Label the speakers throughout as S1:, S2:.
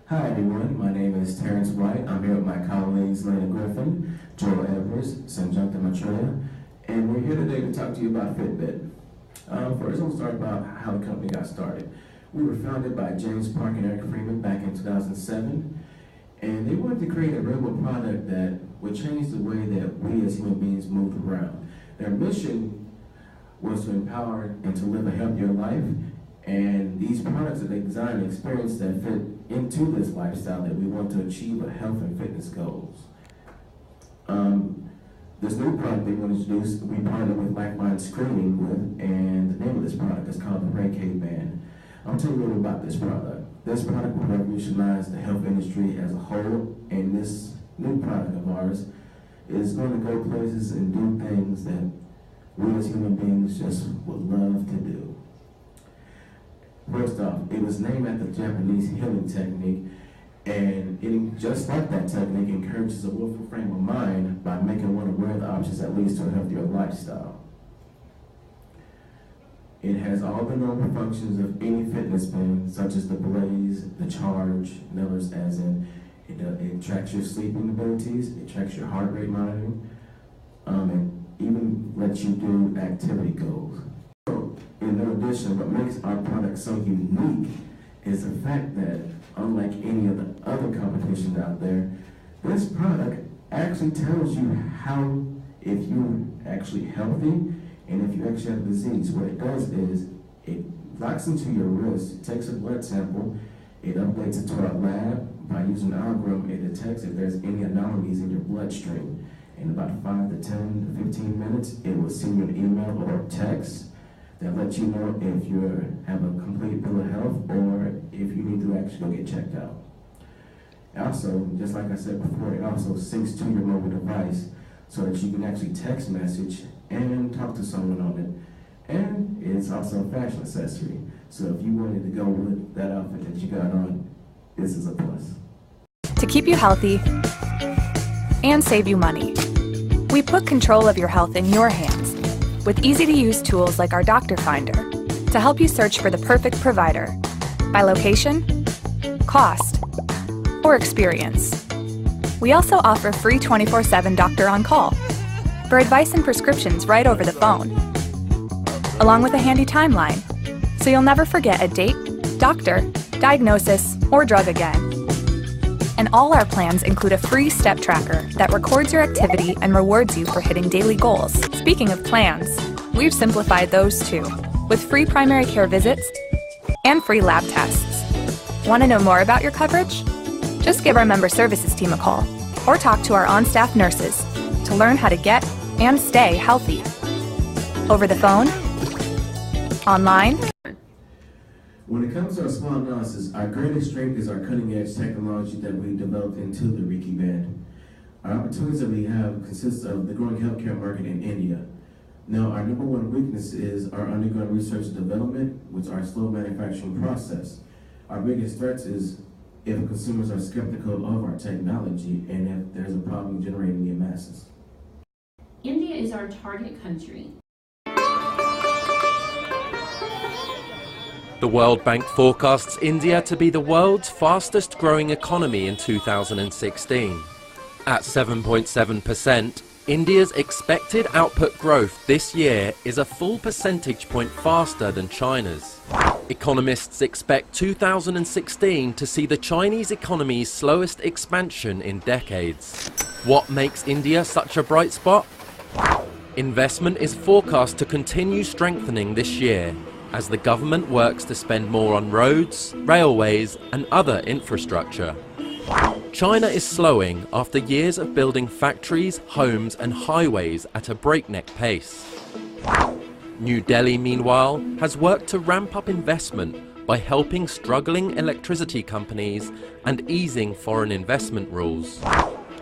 S1: Hi everyone, my name is Terrence White. I'm here with my colleagues Lena Griffin, Joel Edwards, Sanjanta Maitreya, and we're here today to talk to you about Fitbit. First, we'll start about how the company got started. We were founded by James Park and Eric Freeman back in 2007, and they wanted to create a wearable product that would change the way that we as human beings move around. Their mission was to empower and to live a healthier life, and these products that they designed and experienced that fit into this lifestyle that we want to achieve our health and fitness goals. This new product they want to introduce, we partnered with LifeMind Screening with, and the name of this product is called the Reiki Band. I'll tell you a little about this product. This product will revolutionize the health industry as a whole, and this new product of ours is going to go places and do things that we as human beings just would love to do. First off, it was named after the Japanese healing technique, and it, just like that technique, encourages a willful frame of mind by making one aware of the options that leads to a healthier lifestyle. It has all the normal functions of any fitness band, such as the blaze, the charge, in other words, as in it tracks your sleeping abilities, it tracks your heart rate monitoring, and even lets you do activity goals. In addition, what makes our product so unique is the fact that, unlike any of the other competitions out there, this product actually tells you how, if you're actually healthy and if you actually have disease. What it does is it locks into your wrist, it takes a blood sample, it updates it to our lab. By using an algorithm, it detects if there's any anomalies in your bloodstream. In about 5 to 10 to 15 minutes, it will send you an email or a text that lets you know if you have a complete bill of health or if you need to actually go get checked out. Also, just like I said before, it also syncs to your mobile device so that you can actually text message and talk to someone on it. And it's also a fashion accessory. So if you wanted to go with that outfit that you got on, this is a plus.
S2: To keep you healthy and save you money, we put control of your health in your hands with easy-to-use tools like our Doctor Finder to help you search for the perfect provider by location, cost, or experience. We also offer free 24/7 doctor on call for advice and prescriptions right over the phone, along with a handy timeline so you'll never forget a date, doctor, diagnosis, or drug again. And all our plans include a free step tracker that records your activity and rewards you for hitting daily goals. Speaking of plans, we've simplified those too, with free primary care visits and free lab tests. Want to know more about your coverage? Just give our member services team a call or talk to our on-staff nurses to learn how to get and stay healthy. Over the phone, online.
S1: When it comes to our small analysis, our greatest strength is our cutting-edge technology that we developed into the Reiki Band. Our opportunities that we have consist of the growing healthcare market in India. Now, our number one weakness is our underground research and development, which is our slow manufacturing process. Our biggest threats is if consumers are skeptical of our technology and if there's a problem generating the masses.
S3: India is our target country.
S4: The World Bank forecasts India to be the world's fastest growing economy in 2016. At 7.7%, India's expected output growth this year is a full percentage point faster than China's. Economists expect 2016 to see the Chinese economy's slowest expansion in decades. What makes India such a bright spot? Investment is forecast to continue strengthening this year as the government works to spend more on roads, railways and other infrastructure. China is slowing after years of building factories, homes and highways at a breakneck pace. New Delhi, meanwhile, has worked to ramp up investment by helping struggling electricity companies and easing foreign investment rules.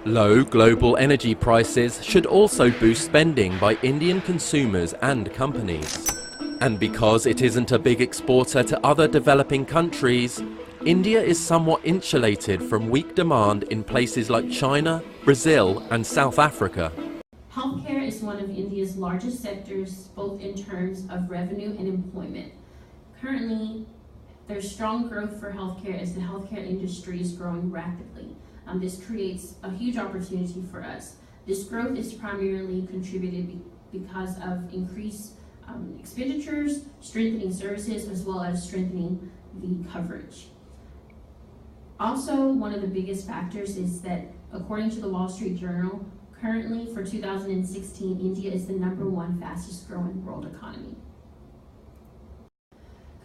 S4: Low global energy prices should also boost spending by Indian consumers and companies. And because it isn't a big exporter to other developing countries, India is somewhat insulated from weak demand in places like China, Brazil and South Africa.
S3: Healthcare is one of India's largest sectors, both in terms of revenue and employment. Currently, There's strong growth for healthcare as the healthcare industry is growing rapidly. This creates a huge opportunity for us. This growth is primarily contributed because of increased expenditures, strengthening services, as well as strengthening the coverage. Also, one of the biggest factors is that, according to the Wall Street Journal, currently for 2016, India is the #1 fastest growing world economy.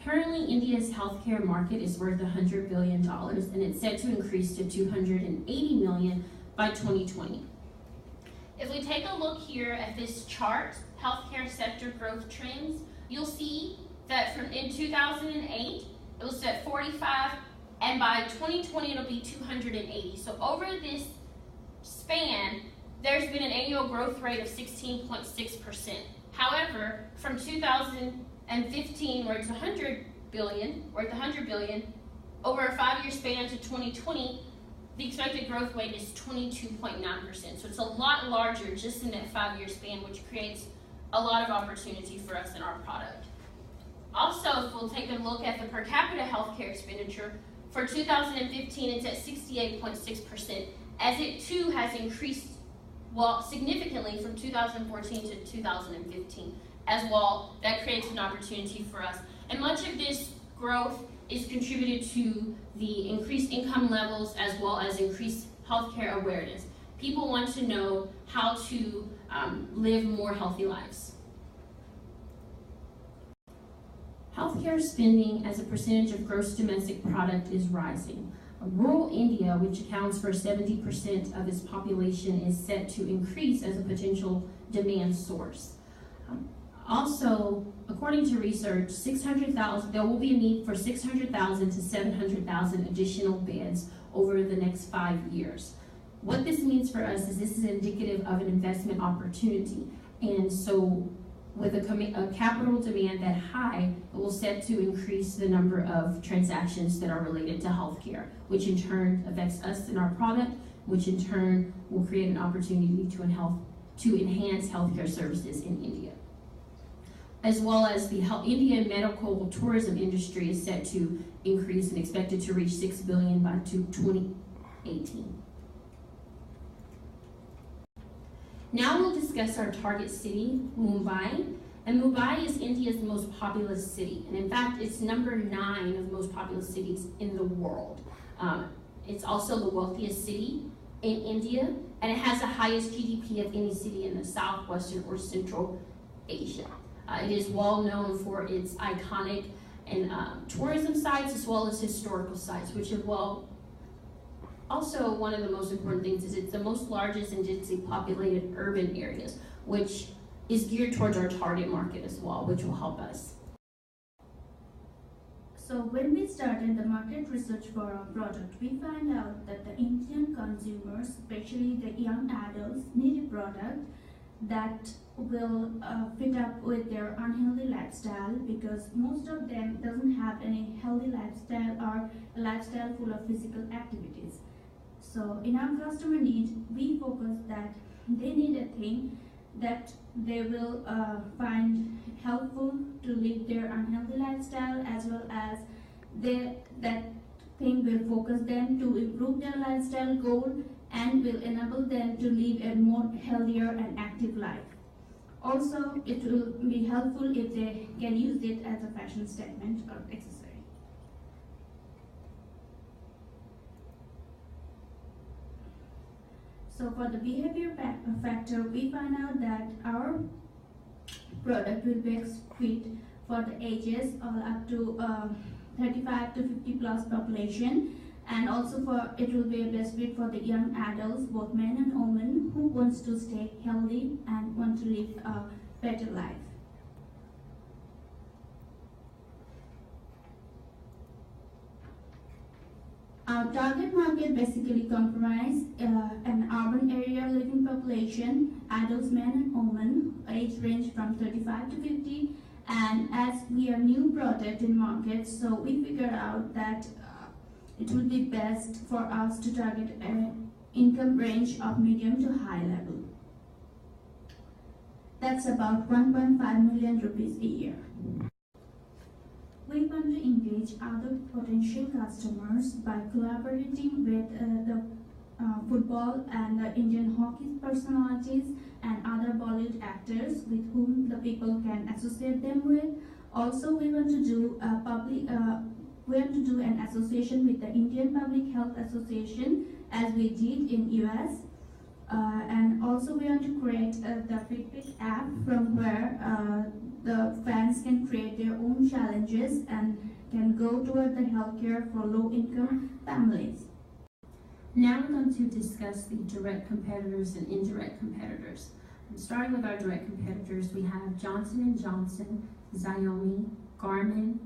S3: Currently, India's healthcare market is worth $100 billion, and it's set to increase to $280 million by 2020. If we take a look here at this chart, healthcare sector growth trends, you'll see that in 2008, it was at 45, and by 2020, it'll be 280. So over this span, there's been an annual growth rate of 16.6%. However, from 2015, where it's 100 billion, over a 5-year span to 2020, the expected growth rate is 22.9%. So it's a lot larger just in that 5-year span, which creates a lot of opportunity for us in our product. Also, if we'll take a look at the per capita healthcare expenditure, for 2015, it's at 68.6%, as it too has increased significantly from 2014 to 2015 as well. That creates an opportunity for us. And much of this growth is contributed to the increased income levels as well as increased healthcare awareness. People want to know how to live more healthy lives. Healthcare spending as a percentage of gross domestic product is rising. Rural India, which accounts for 70% of its population, is set to increase as a potential demand source. Also, according to research, there will be a need for 600,000 to 700,000 additional beds over the next 5 years. What this means for us is this is indicative of an investment opportunity, and so with a capital demand that high, it will set to increase the number of transactions that are related to healthcare, which in turn affects us and our product, which in turn will create an opportunity to enhance healthcare services in India. As well as the Indian medical tourism industry is set to increase and expected to reach $6 billion by 2018. Now we'll discuss our target city, Mumbai. And Mumbai is India's most populous city. And in fact, it's #9 of most populous cities in the world. It's also the wealthiest city in India, and it has the highest GDP of any city in the southwestern or central Asia. It is well known for its iconic and tourism sites as well as historical sites, which are also one of the most important things is it's the most largest and densely populated urban areas, which is geared towards our target market as well, which will help us.
S5: So when we started the market research for our product, we found out that the Indian consumers, especially the young adults, need a product that will fit up with their unhealthy lifestyle, because most of them doesn't have any healthy lifestyle or a lifestyle full of physical activities. So in our customer need, we focus that they need a thing that they will find helpful to live their unhealthy lifestyle, as well as that thing will focus them to improve their lifestyle goal and will enable them to live a more healthier and active life. Also, it will be helpful if they can use it as a fashion statement or accessory. So for the behavior factor, we find out that our product will be fit for the ages all up to 35 to 50 plus population, and also it will be a best fit for the young adults, both men and women, who wants to stay healthy and want to live a better life. Our target market basically comprise an urban area living population, adults, men and women, age range from 35 to 50, and as we are new product in market, so we figured out that it would be best for us to target an income range of medium to high level. That's about 1.5 million rupees a year. We want to engage other potential customers by collaborating with the football and Indian hockey personalities and other Bollywood actors with whom the people can associate them with. Also, we want to do an association with the Indian Public Health Association, as we did in US. And also we want to create the Fitbit app from where the fans can create their own challenges and can go toward the healthcare for low-income families.
S3: Now we're going to discuss the direct competitors and indirect competitors. Starting with our direct competitors, we have Johnson & Johnson, Xiaomi, Garmin,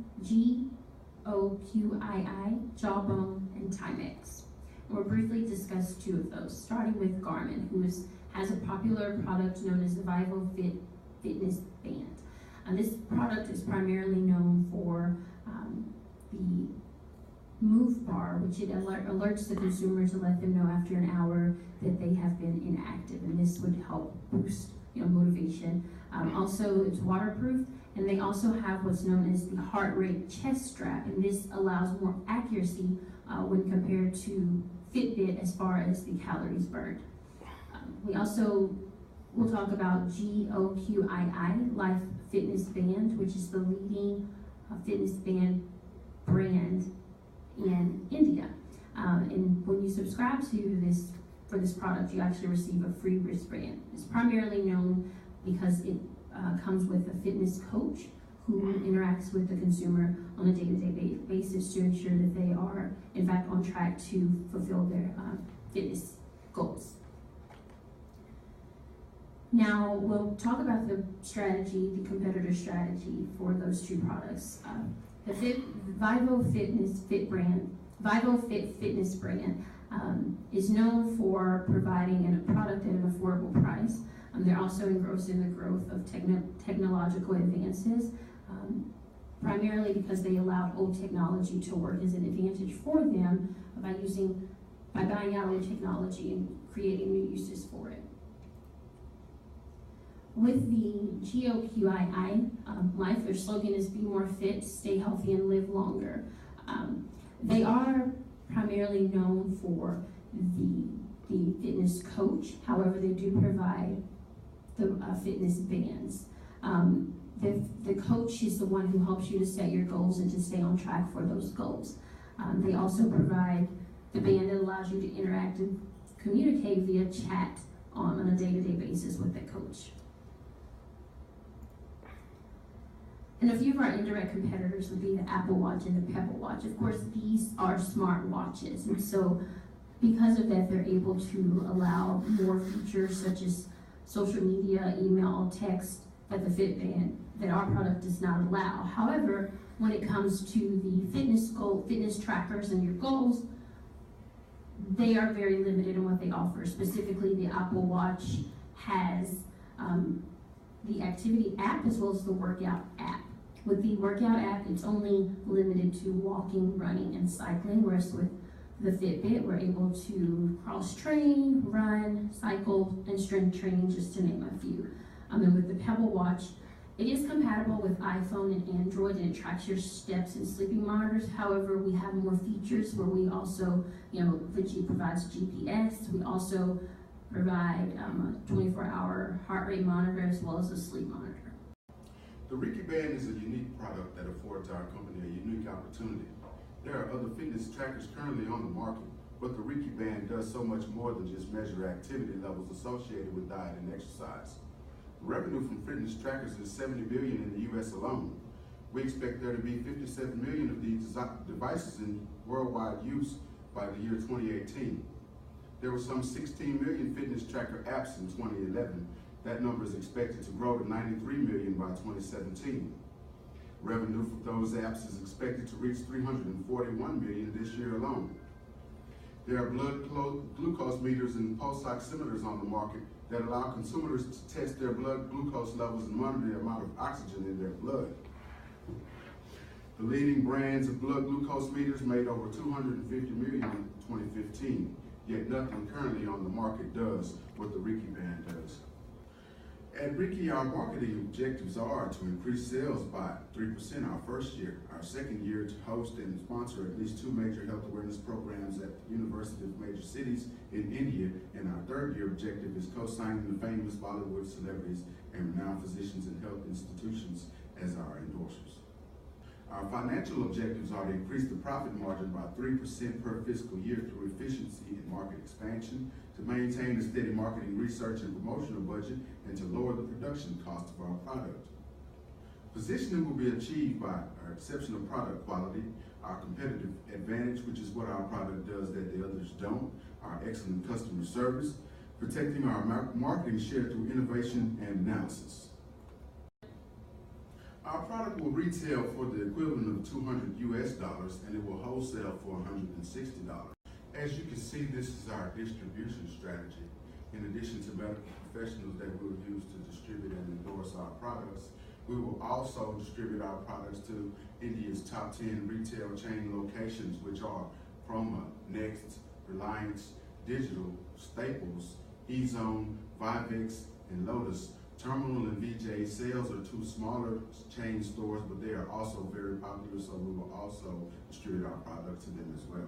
S3: GOQII, Jawbone, and Timex. We'll briefly discuss two of those, starting with Garmin, who has a popular product known as the Vivo Fitness Band. This product is primarily known for the Move Bar, which it alerts the consumer to let them know after an hour that they have been inactive, and this would help boost motivation. Also, it's waterproof, and they also have what's known as the heart rate chest strap, and this allows more accuracy when compared to Fitbit as far as the calories burned. We'll talk about GOQII, Life Fitness Band, which is the leading fitness band brand in India. And when you subscribe to this product, you actually receive a free wristband. It's primarily known because it comes with a fitness coach who interacts with the consumer on a day-to-day basis to ensure that they are, in fact, on track to fulfill their fitness goals. Now, we'll talk about the competitor strategy for those two products. The Vivo Fit Fitness brand is known for providing a product at an affordable price. They're also engrossed in the growth of technological advances, primarily because they allowed old technology to work as an advantage for them by buying out old technology and creating new uses for it. With the GOQII Life, their slogan is "Be more fit, stay healthy, and live longer." They are primarily known for the fitness coach. However, they do provide the fitness bands. The coach is the one who helps you to set your goals and to stay on track for those goals. They also provide the band that allows you to interact and communicate via chat on a day-to-day basis with the coach. And a few of our indirect competitors would be the Apple Watch and the Pebble Watch. Of course, these are smart watches, and so because of that, they're able to allow more features such as social media, email, text that the Fitband, that our product does not allow. However, when it comes to the fitness trackers and your goals, they are very limited in what they offer. Specifically, the Apple Watch has the activity app as well as the workout app. With the workout app, it's only limited to walking, running, and cycling, whereas with the Fitbit, we're able to cross-train, run, cycle, and strength training, just to name a few. And with the Pebble Watch, it is compatible with iPhone and Android, and it tracks your steps and sleeping monitors. However, we have more features where we also, provides GPS. We also provide a 24-hour heart rate monitor as well as a sleep monitor.
S6: The Reiki Band is a unique product that affords our company a unique opportunity. There are other fitness trackers currently on the market, but the Reiki Band does so much more than just measure activity levels associated with diet and exercise. The revenue from fitness trackers is $70 billion in the US alone. We expect there to be 57 million of these devices in worldwide use by the year 2018. There were some 16 million fitness tracker apps in 2011. That number is expected to grow to 93 million by 2017. Revenue for those apps is expected to reach 341 million this year alone. There are blood glucose meters and pulse oximeters on the market that allow consumers to test their blood glucose levels and monitor the amount of oxygen in their blood. The leading brands of blood glucose meters made over 250 million in 2015, yet nothing currently on the market does what the Reiki Band does. At Reiki, our marketing objectives are to increase sales by 3% our first year, our second year to host and sponsor at least 2 major health awareness programs at the University of major cities in India, and our third year objective is co-signing the famous Bollywood celebrities and renowned physicians and health institutions as our endorsers. Our financial objectives are to increase the profit margin by 3% per fiscal year through efficiency and market expansion, to maintain a steady marketing, research, and promotional budget, and to lower the production cost of our product. Positioning will be achieved by our exceptional product quality, our competitive advantage, which is what our product does that the others don't, our excellent customer service, protecting our marketing share through innovation and analysis. Our product will retail for the equivalent of $200 US, and it will wholesale for $160. As you can see, this is our distribution strategy. In addition to medical professionals that we'll use to distribute and endorse our products, we will also distribute our products to India's top 10 retail chain locations, which are Chroma, Next, Reliance, Digital, Staples, E-Zone, Vivix, and Lotus. Terminal and VJ sales are 2 smaller chain stores, but they are also very popular, so we will also distribute our product to them as well.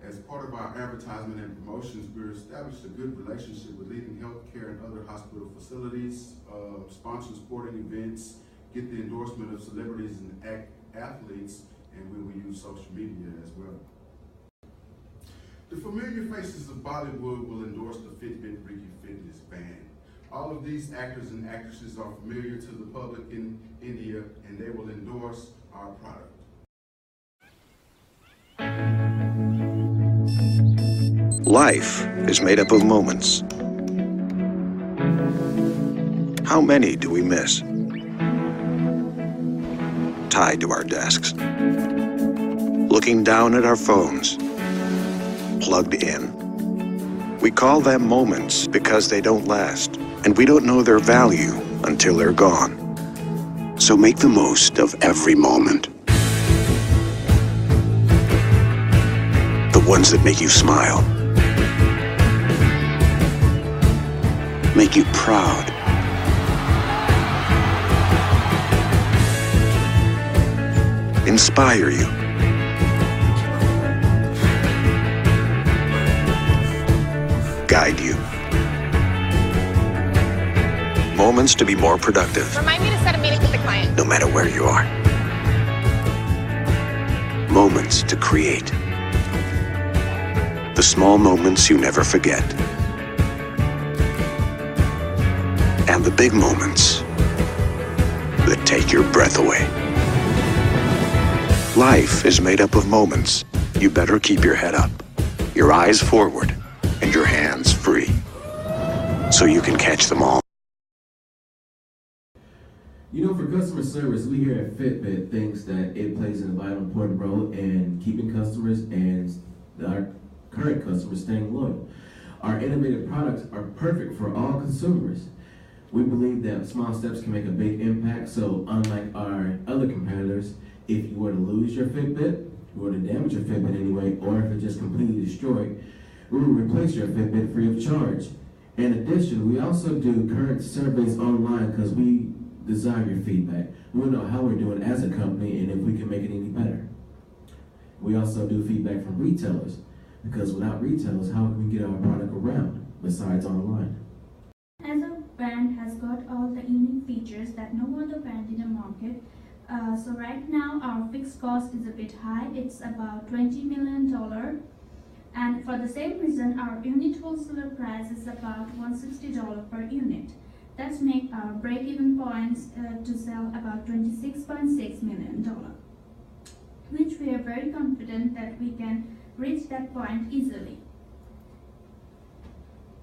S6: As part of our advertisement and promotions, we've established a good relationship with leading healthcare and other hospital facilities, sponsor sporting events, get the endorsement of celebrities and athletes, and we will use social media as well. The familiar faces of Bollywood will endorse the Fitbit Reiki Fitness Band. All of these actors and actresses are familiar to the public in India, and they will endorse our product.
S7: Life is made up of moments. How many do we miss? Tied to our desks, looking down at our phones, plugged in. We call them moments because they don't last, and we don't know their value until they're gone. So make the most of every moment. The ones that make you smile, make you proud, inspire you, guide you. Moments to be more productive.
S8: Remind me to set a meeting with the client.
S7: No matter where you are. Moments to create. The small moments you never forget. And the big moments that take your breath away. Life is made up of moments. You better keep your head up, your eyes forward, and your hands free, so you can catch them all.
S1: You know, for customer service, we here at Fitbit thinks that it plays a vital important role in keeping customers and our current customers staying loyal. Our innovative products are perfect for all consumers. We believe that small steps can make a big impact, so unlike our other competitors, if you were to lose your Fitbit, you were to damage your Fitbit anyway, or if it just completely destroyed, we will replace your Fitbit free of charge. In addition, we also do current surveys online because we desire your feedback. We want to know how we're doing as a company and if we can make it any better. We also do feedback from retailers, because without retailers, how can we get our product around besides online?
S5: As our brand has got all the unique features that no other brand in the market, so right now our fixed cost is a bit high. It's about $20 million. And for the same reason, our unit wholesale price is about $160 per unit. That's make our break-even points to sell about $26.6 million, which we are very confident that we can reach that point easily.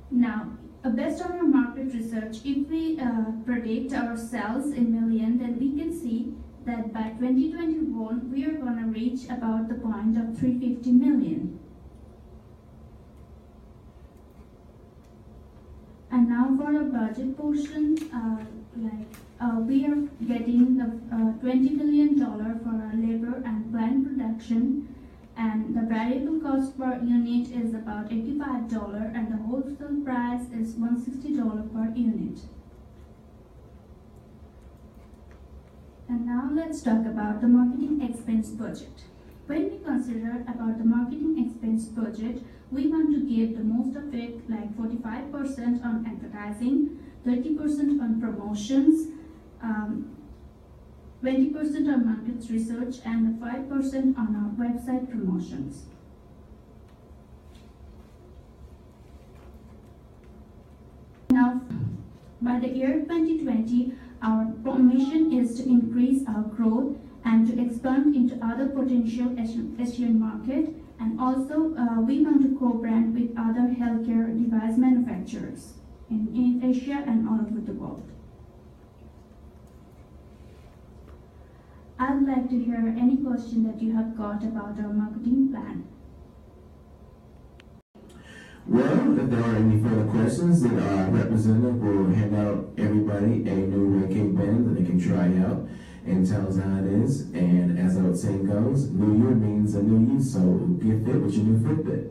S5: Now, based on our market research, if we predict our sales in million, then we can see that by 2021, we are going to reach about the point of 350 million. And now for a budget portion, we are getting the $20 million for our labor and plant production, and the variable cost per unit is about $85 and the wholesale price is $160 per unit. And now let's talk about the marketing expense budget. When we consider about the marketing expense budget, we want to give the most of it, like 45% on advertising, 30% on promotions, 20% on market research, and 5% on our website promotions. Now, by the year 2020, our mission is to increase our growth and to expand into other potential Asian market, and also we want to co-brand with other healthcare device manufacturers in Asia and all over the world. I'd like to hear any question that you have got about our marketing plan.
S1: Well, if there are any further questions, then our representative will hand out everybody a new Reiki band that they can try out and tell us how it is. And as our saying goes, New Year means a new you, so get fit with your new Fitbit.